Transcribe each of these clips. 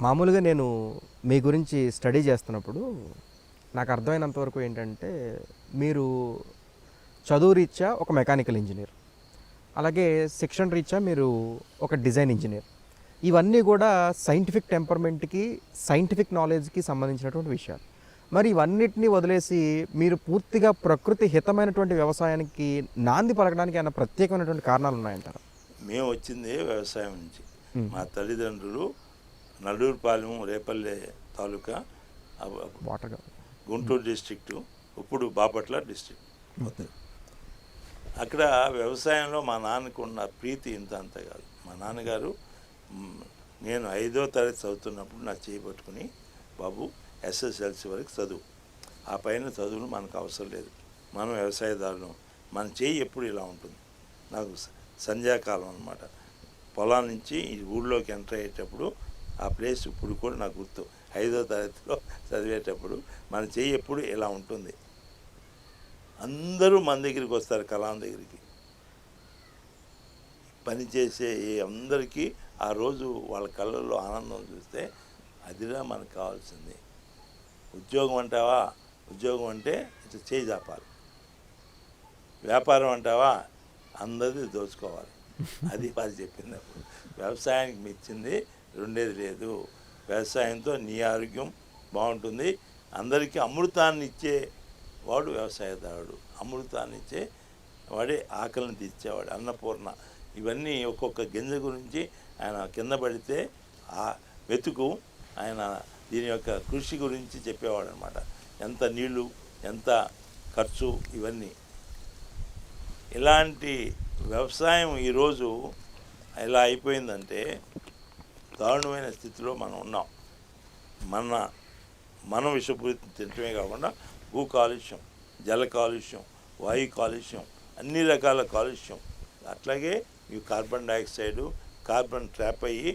మామూలుగా నేను మీ గురించి స్టడీ చేస్తున్నప్పుడు నాకు అర్థమైనంత వరకు ఏంటంటే మీరు చదువు రీత్యా ఒక మెకానికల్ ఇంజనీర్, అలాగే శిక్షణ రీత్యా మీరు ఒక డిజైన్ ఇంజనీర్. ఇవన్నీ కూడా సైంటిఫిక్ టెంపర్మెంట్కి, సైంటిఫిక్ నాలెడ్జ్కి సంబంధించినటువంటి విషయాలు. మరి ఇవన్నిటిని వదిలేసి మీరు పూర్తిగా ప్రకృతి హితమైనటువంటి వ్యవసాయానికి నాంది పలకడానికి ఏమైనా ప్రత్యేకమైనటువంటి కారణాలు ఉన్నాయంటారా? మేము వచ్చింది వ్యవసాయం నుంచి. మా తల్లిదండ్రులు నల్లూరుపాలెం, రేపల్లె తాలూకా, వాటర్ గుంటూరు డిస్ట్రిక్టు, ఇప్పుడు బాపట్ల డిస్ట్రిక్ట్. అక్కడ వ్యవసాయంలో మా నాన్నకు ఉన్న ప్రీతి ఇంత అంత కాదు. మా నాన్నగారు నేను 5వ తరగతి చదువుతున్నప్పుడు నా చేయబట్టుకుని, బాబు ఎస్ఎస్ఎల్సి వరకు చదువు, ఆ పైన చదువులు మనకు అవసరం లేదు, మనం వ్యవసాయదారులు, మన చేయి ఎప్పుడు ఇలా ఉంటుంది. నాకు సంధ్యాకాలం అనమాట, పొలాల నుంచి ఈ ఊళ్ళోకి ఎంటర్ అయ్యేటప్పుడు ఆ ప్లేస్ ఇప్పుడు కూడా నాకు గుర్తు. 5వ తరగతిలో చదివేటప్పుడు మన చెయ్యి ఎప్పుడు ఇలా ఉంటుంది. అందరూ మన దగ్గరికి వస్తారు, కలాం దగ్గరికి పనిచేసే అందరికీ ఆ రోజు వాళ్ళ కళ్ళల్లో ఆనందం చూస్తే అదిరా మనకు కావాల్సింది. ఉద్యోగం అంటావా, ఉద్యోగం అంటే ఇట్లా చేయి చాపాలి. వ్యాపారం అంటావా, అందరిది దోచుకోవాలి. అది వారు చెప్పినప్పుడు వ్యవసాయానికి మెచ్చింది రెండేది లేదు. వ్యవసాయంతో నీ ఆరోగ్యం బాగుంటుంది. అందరికీ అమృతాన్ని ఇచ్చే వాడు వ్యవసాయదారుడు. అమృతాన్ని ఇచ్చే వాడే ఆకలిని తీర్చేవాడు, అన్నపూర్ణ. ఇవన్నీ ఒక్కొక్క గింజ గురించి ఆయన కింద పడితే ఆ వెతుకు ఆయన దీని యొక్క కృషి గురించి చెప్పేవాడు అనమాట. ఎంత నీళ్ళు, ఎంత ఖర్చు, ఇవన్నీ. ఇలాంటి వ్యవసాయం ఈరోజు ఎలా అయిపోయిందంటే దారుణమైన స్థితిలో మనం ఉన్నాం. మనం విషపూరితం తినటమే కాకుండా భూ కాలుష్యం, జల కాలుష్యం, వాయు కాలుష్యం, అన్ని రకాల కాలుష్యం. అట్లాగే ఈ కార్బన్ డైఆక్సైడు, కార్బన్ ట్రాప్ అయ్యి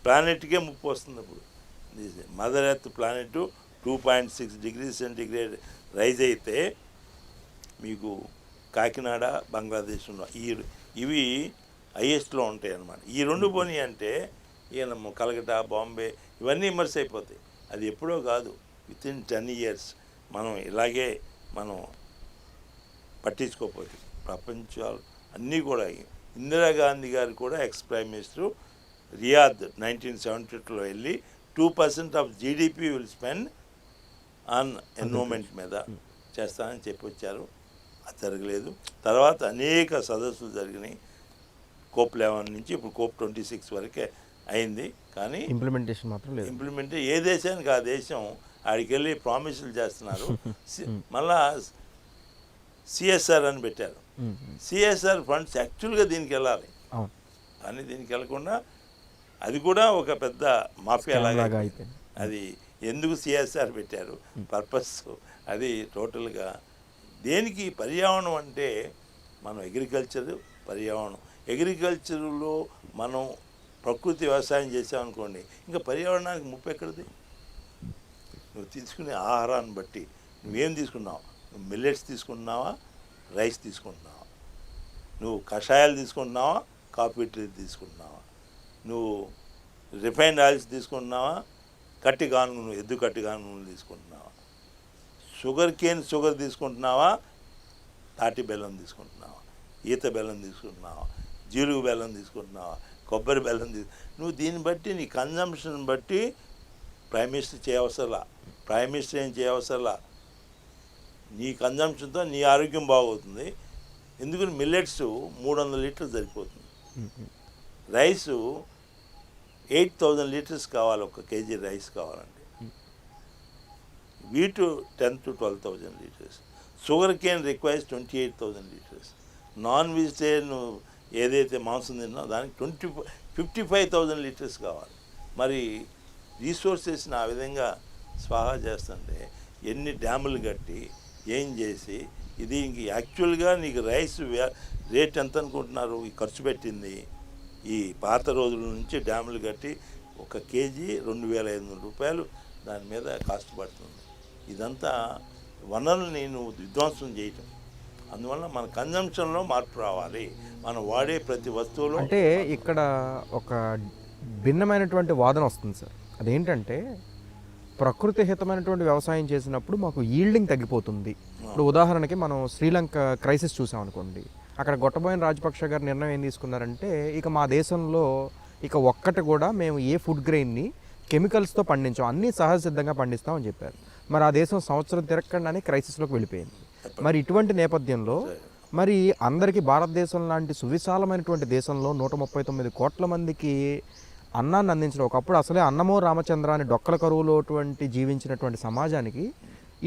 ప్లానెట్కే ముప్పు వస్తుంది. ఇప్పుడు mother earth planet 2.6 degree centigrade rise అయితే మీకు కాకినాడ, బంగ్లాదేశ్ ఇవి హైయెస్ట్లో ఉంటాయి అన్నమాట. ఈ రెండు పోనీ అంటే ఈయన కలకటా, బాంబే ఇవన్నీ ఇమర్స్ అయిపోతాయి. అది ఎప్పుడో కాదు, వితిన్ 10 years మనం ఇలాగే మనం పట్టించుకోకపోతే ప్రపంచాలు అన్నీ కూడా. ఇందిరాగాంధీ గారు కూడా ఎక్స్ ప్రైమ్ మినిస్టర్ రియాద్ 1972లో వెళ్ళి 2% of GDP will spend on environment మీద చేస్తానని చెప్పి వచ్చారు. అది జరగలేదు. తర్వాత అనేక సదస్సులు జరిగినాయి. COP 11 నుంచి ఇప్పుడు COP 26 వరకే అయింది. కానీ ఇంప్లిమెంటేషన్ మాత్రం లేదు. ఏ దేశానికి ఆ దేశం ఆడికి వెళ్ళి ప్రామిసులు చేస్తున్నారు. మళ్ళా CSR అని పెట్టారు. CSR ఫండ్స్ యాక్చువల్గా దీనికి వెళ్ళాలి, కానీ దీనికి వెళ్ళకుండా అది కూడా ఒక పెద్ద మాఫియా లాగా అయిపోయింది. అది ఎందుకు CSR పెట్టారు, పర్పస్ అది టోటల్గా దేనికి? పర్యావరణం అంటే మనం అగ్రికల్చర్లో మనం ప్రకృతి వ్యవసాయం చేసామనుకోండి, ఇంకా పర్యావరణానికి ముప్పు ఎక్కడిది? నువ్వు తీసుకునే ఆహారాన్ని బట్టి నువ్వేం తీసుకున్నావు? నువ్వు మిల్లెట్స్ తీసుకుంటున్నావా, రైస్ తీసుకుంటున్నావా? నువ్వు కషాయాలు తీసుకుంటున్నావా, కాఫీ టీ తీసుకుంటున్నావా? నువ్వు రిఫైన్డ్ ఆయిల్స్ తీసుకుంటున్నావా, ఎద్దు కట్టి గానుగలు తీసుకుంటున్నావా? షుగర్ తీసుకుంటున్నావా, తాటి బెల్లం తీసుకుంటున్నావా, ఈత బెల్లం తీసుకుంటున్నావా, జీలుగు బెల్లం తీసుకుంటున్నావా, కొబ్బరి బెల్లం నువ్వు దీన్ని బట్టి నీ కన్జంప్షన్ బట్టి ప్రైమ్ మినిస్టర్ ఏం చేయవసరలా. నీ కన్జంప్షన్తో నీ ఆరోగ్యం బాగవుతుంది. ఎందుకని మిల్లెట్స్ 300 లీటర్లు సరిపోతుంది. రైసు 8,000 లీటర్స్ కావాలి, 1 kg రైస్ కావాలంటే. వీటు 10,000 to 12,000 litres. Sugar cane requires 28,000 litres. Non vegetarian ఏదైతే మాంసం తిన్నాో దానికి 55,000 లీటర్స్ కావాలి. మరి రీసోర్సెస్ని ఆ విధంగా స్వాహా చేస్తుంటే ఎన్ని డ్యాములు కట్టి ఏం చేసి ఇది ఇంక యాక్చువల్గా నీకు రైస్ రేట్ ఎంత అనుకుంటున్నారు? ఈ ఖర్చు పెట్టింది ఈ పాత రోజుల నుంచి డ్యాములు కట్టి 1 kg 2,500 రూపాయలు దాని మీద కాస్ట్ పడుతుంది. ఇదంతా వనరుల్ని నువ్వు విధ్వంసం చేయటం. అందువల్ల మన కన్జంప్షన్లో మార్పు రావాలి. మనం వాడే ప్రతి వస్తువులో అంటే ఇక్కడ ఒక భిన్నమైనటువంటి వాదన వస్తుంది సార్. అదేంటంటే ప్రకృతి హితమైనటువంటి వ్యవసాయం చేసినప్పుడు మాకు ఈల్డింగ్ తగ్గిపోతుంది. ఇప్పుడు ఉదాహరణకి మనం శ్రీలంక క్రైసిస్ చూసాం అనుకోండి. అక్కడ గొట్టబోయిన రాజపక్ష గారు నిర్ణయం ఏం తీసుకున్నారంటే ఇక మా దేశంలో ఇక ఒక్కటి కూడా మేము ఏ ఫుడ్ గ్రెయిన్ని కెమికల్స్తో పండించాం, అన్నీ సహజ సిద్ధంగా పండిస్తామని చెప్పారు. మరి ఆ దేశం సంవత్సరం తిరగకుండానే క్రైసిస్లోకి వెళ్ళిపోయింది. మరి ఇటువంటి నేపథ్యంలో మరి అందరికీ భారతదేశం లాంటి సువిశాలమైనటువంటి దేశంలో 139 కోట్ల మందికి అన్నాన్ని అందించడం, ఒకప్పుడు అసలే అన్నమో రామచంద్ర అని డొక్కల కరువులోటువంటి జీవించినటువంటి సమాజానికి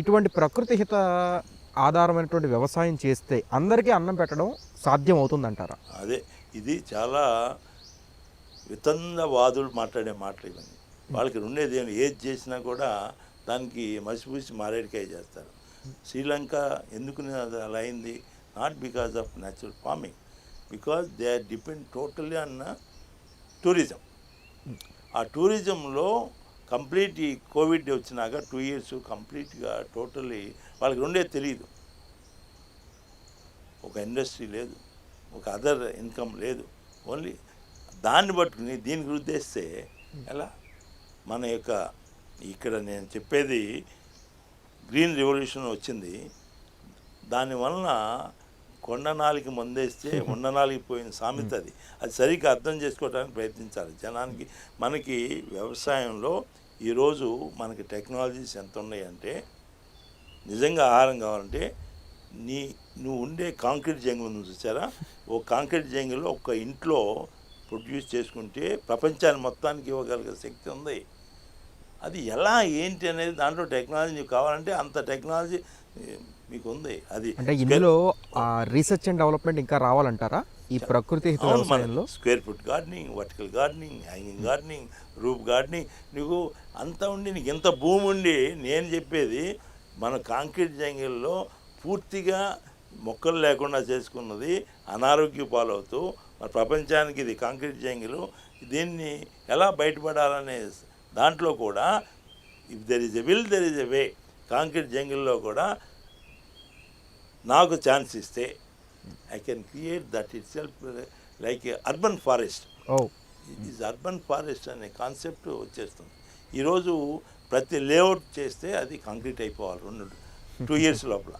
ఇటువంటి ప్రకృతి హిత ఆధారమైనటువంటి వ్యవసాయం చేస్తే అందరికీ అన్నం పెట్టడం సాధ్యం అవుతుందంటారా? అదే ఇది చాలా వితండవాదులు మాట్లాడే మాటలు ఇవన్నీ. వాళ్ళకి ఉండేది ఏది చేసినా కూడా దానికి మసిపూసి మారేడికాయ చేస్తారు. శ్రీలంక ఎందుకు అది అలా అయింది? Not because of natural farming, because they are depend totally on tourism. ఆ టూరిజంలో కంప్లీట్ ఈ కోవిడ్ వచ్చినాక 2 years కంప్లీట్గా టోటల్లీ వాళ్ళకి ఉండేది తెలియదు. ఒక ఇండస్ట్రీ లేదు, ఒక అదర్ ఇన్కమ్ లేదు. ఓన్లీ దాన్ని పట్టుకుని దీనికి ఉద్దేశిస్తే ఎలా? మన యొక్క ఇక్కడ నేను చెప్పేది గ్రీన్ రెవల్యూషన్ వచ్చింది. దానివలన కొండనాలికి మందేస్తే ఉండనాలికి పోయిన సామెత అది. అది సరిగ్గా అర్థం చేసుకోవడానికి ప్రయత్నించాలి జనానికి. మనకి వ్యవసాయంలో ఈరోజు మనకి టెక్నాలజీస్ ఎంత ఉన్నాయంటే, నిజంగా ఆహారం కావాలంటే నువ్వు ఉండే కాంక్రీట్ జంగిల్ ఉంది చూసారా, ఓ కాంక్రీట్ జంగిల్లో ఒక ఇంట్లో ప్రొడ్యూస్ చేసుకుంటే ప్రపంచాన్ని మొత్తానికి ఇవ్వగలిగే శక్తి ఉంది. అది ఎలా ఏంటి అనేది దాంట్లో టెక్నాలజీ నీకు కావాలంటే అంత టెక్నాలజీ మీకు ఉంది. అది అంటే ఇందులో రీసెర్చ్ అండ్ డెవలప్మెంట్ ఇంకా రావాలంటారా ఈ ప్రకృతి హిత వ్యవసాయంలో? Square foot gardening, vertical gardening, hanging gardening, roof gardening, నీకు అంతా ఉండి నీకు ఎంత భూమి ఉండి, నేను చెప్పేది మన కాంక్రీట్ జంగిల్లో పూర్తిగా మొక్కలు లేకుండా చేసుకున్నది అనారోగ్య పాలవుతూ మన ప్రపంచానికి ఇది కాంక్రీట్ జంగిల్. దీన్ని ఎలా బయటపడాలనే దాంట్లో కూడా if there is a will there is a way. Concrete జంగిల్లో కూడా నాకు ఛాన్స్ ఇస్తే I can create that itself like urban forest. It is urban forest అనే కాన్సెప్ట్ వచ్చేస్తుంది. ఈరోజు ప్రతి లేఅవుట్ చేస్తే అది కాంక్రీట్ అయిపోవాలి 2 years లోపల.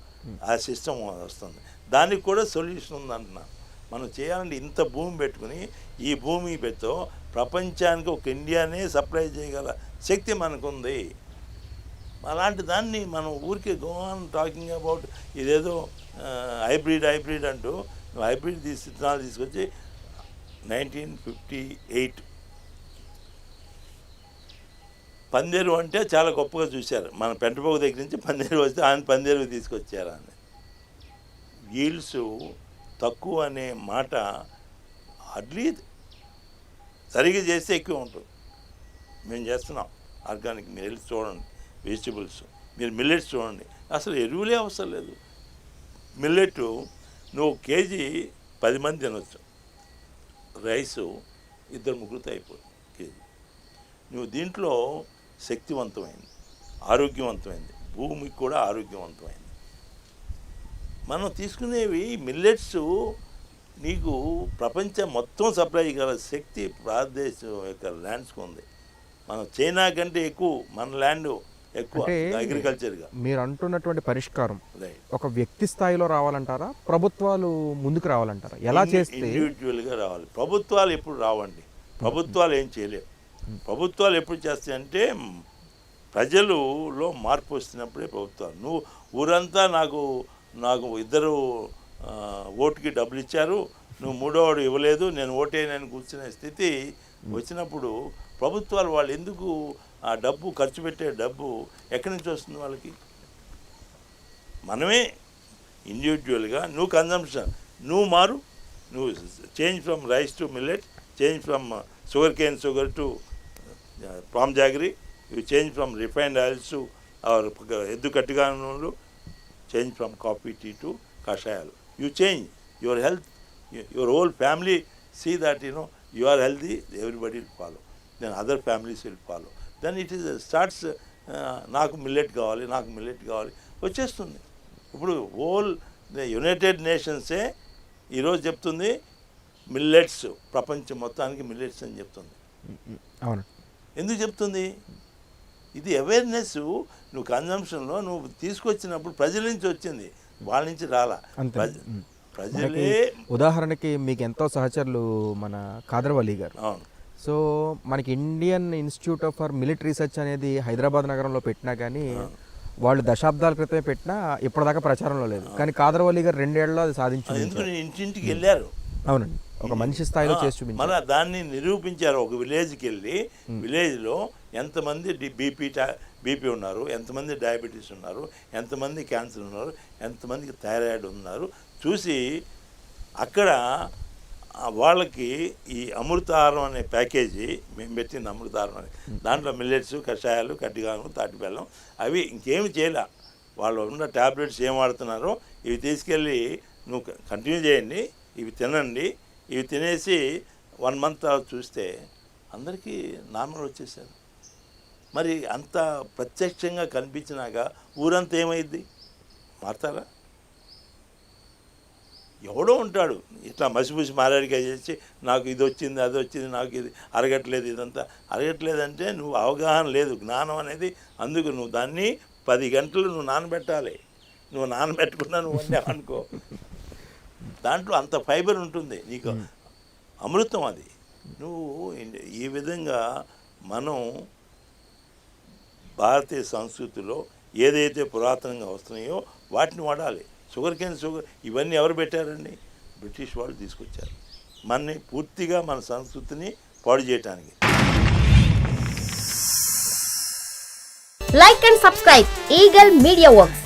ఆ సిస్టమ్ వస్తుంది. దానికి కూడా సొల్యూషన్ ఉందంటున్నాను. మనం చేయాలంటే ఇంత భూమి పెట్టుకుని ఈ భూమి పెడితే ప్రపంచానికి ఒక ఇండియానే సప్లై చేయగల శక్తి మనకుంది. అలాంటి దాన్ని మనం ఊరికే గో ఆన్ టాకింగ్ అబౌట్ ఇదేదో హైబ్రిడ్ అంటూ హైబ్రిడ్ విత్తనాలు తీసుకొచ్చి 1958 పందేరు అంటే చాలా గొప్పగా చూశారు. మన పెంటపోగు దగ్గర నుంచి పందేరు వస్తే ఆయన పందేరు తీసుకొచ్చారు అని. ఈల్డ్స్ తక్కువ అనే మాట అడ్లీ సరిగ్గా చేస్తే ఎక్కువ ఉంటుంది. మేము చేస్తున్నాం ఆర్గానిక్. మీరు వెళ్ళి చూడండి వెజిటబుల్స్, మీరు మిల్లెట్స్ చూడండి, అసలు ఎరువులే అవసరం లేదు. మిల్లెట్ నువ్వు కేజీ 10 మంది తినొచ్చు. రైసు 2-3 అయిపోయింది కేజీ. నువ్వు దీంట్లో శక్తివంతమైంది, ఆరోగ్యవంతమైంది, భూమికి కూడా ఆరోగ్యవంతమైంది. మనం తీసుకునేవి మిల్లెట్స్ నీకు ప్రపంచం మొత్తం సప్లై చేయగల శక్తి భారతదేశం యొక్క ల్యాండ్స్కి ఉంది. మనం చైనా కంటే ఎక్కువ మన ల్యాండ్ ఎక్కువ అగ్రికల్చర్గా. మీరు అంటున్నటువంటి పరిష్కారం ఒక వ్యక్తి స్థాయిలో రావాలంటారా, ప్రభుత్వాలు ముందుకు రావాలంటారా? ఎలా చేస్తే? ఇండివిజువల్గా రావాలి. ప్రభుత్వాలు ఎప్పుడు రావండి. ప్రభుత్వాలు ఏం చేయలేవు. ప్రభుత్వాలు ఎప్పుడు చేస్తాయంటే ప్రజలలో మార్పు వస్తున్నప్పుడే ప్రభుత్వాలు. నువ్వు ఊరంతా నాకు 2 ఓటుకి డబ్బులు ఇచ్చారు, నువ్వు 3వ ఇవ్వలేదు, నేను ఓటేనని కూర్చునే స్థితి వచ్చినప్పుడు ప్రభుత్వాలు వాళ్ళు ఎందుకు ఆ డబ్బు ఖర్చు పెట్టే డబ్బు ఎక్కడి నుంచి వస్తుంది వాళ్ళకి? మనమే ఇండివిజువల్గా నువ్వు కన్జంప్షన్ నువ్వు మారు. నువ్వు change from rice to millet, change from sugar to palm jaggery, you change from refined oils to ఎద్దు కట్టిగా నూనెలు, change from coffee tea to కషాయాలు. You change your health, your whole family see that you are healthy, everybody will follow. Then other families will follow. Then it is starts నాకు millet కావాలి వచ్చేస్తుంది. ఇప్పుడు whole United నేషన్సే ఈరోజు చెప్తుంది millets, ప్రపంచం మొత్తానికి millets అని చెప్తుంది. అవును. ఎందుకు చెప్తుంది? ఇది అవేర్నెస్ నువ్వు కన్జంప్షన్లో నువ్వు తీసుకొచ్చినప్పుడు ప్రజల నుంచి వచ్చింది, వాళ్ళ నుంచి రాలా. అంతే. ప్రజలే. ఉదాహరణకి మీకు ఎంతో సహచరులు మన కాదర్వలి గారు. అవును. సో మనకి Indian institute of for military research అనేది హైదరాబాద్ నగరంలో పెట్టినా కానీ వాళ్ళు దశాబ్దాల క్రితమే పెట్టినా ఇప్పటిదాకా ప్రచారంలో లేదు. కానీ కాదర్వలి గారు 2 ఏళ్లలో అది సాధించారు. ఎందుకంటే ఇంటింటికి వెళ్ళారు. అవునండి, ఒక మనిషి స్థాయిలో చేసి చూపించారు. మన దాన్ని నిరూపించారు. ఒక విలేజ్కి వెళ్ళి విలేజ్లో ఎంతమంది బీపీ ఉన్నారు, ఎంతమంది డయాబెటీస్ ఉన్నారు, ఎంతమంది క్యాన్సర్ ఉన్నారు, ఎంతమందికి థైరాయిడ్ ఉన్నారు చూసి అక్కడ వాళ్ళకి ఈ అమృతాహారం అనే ప్యాకేజీ మేము పెట్టింది. అమృతాహారం అని దాంట్లో మిల్లెట్స్, కషాయాలు, కట్టిగాను, తాటి బెల్లం అవి ఇంకేమి చేయలే. వాళ్ళు ఉన్న ట్యాబ్లెట్స్ ఏం వాడుతున్నారో ఇవి తీసుకెళ్ళి నువ్వు కంటిన్యూ చేయండి, ఇవి తినండి, ఇవి తినేసి 1 month చూస్తే అందరికీ నార్మల్ వచ్చేసారు. మరి అంత ప్రత్యక్షంగా కనిపించినాక ఊరంతా ఏమైద్ది? మారుతారా? ఎవడో ఉంటాడు ఇట్లా మసిపూసి మారేడికాయ చేసి నాకు ఇది వచ్చింది, అది వచ్చింది, నాకు ఇది అరగట్లేదు, ఇదంతా అరగట్లేదంటే నువ్వు అవగాహన లేదు, జ్ఞానం అనేది. అందుకు నువ్వు దాన్ని 10 గంటలు నువ్వు నానబెట్టాలి. నువ్వు నానబెట్టకుండా నువ్వు వండావనుకో దాంట్లో అంత ఫైబర్ ఉంటుంది, నీకు అమృతం అది. నువ్వు ఈ విధంగా మనం భారతీయ సంస్కృతిలో ఏదైతే పురాతనంగా వస్తున్నాయో వాటిని వాడాలి. షుగర్ ఇవన్నీ ఎవరు పెట్టారండి? బ్రిటిష్ వాళ్ళు తీసుకొచ్చారు మనని పూర్తిగా మన సంస్కృతిని పాడు చేయటానికి. Like and subscribe Eagle Media Works.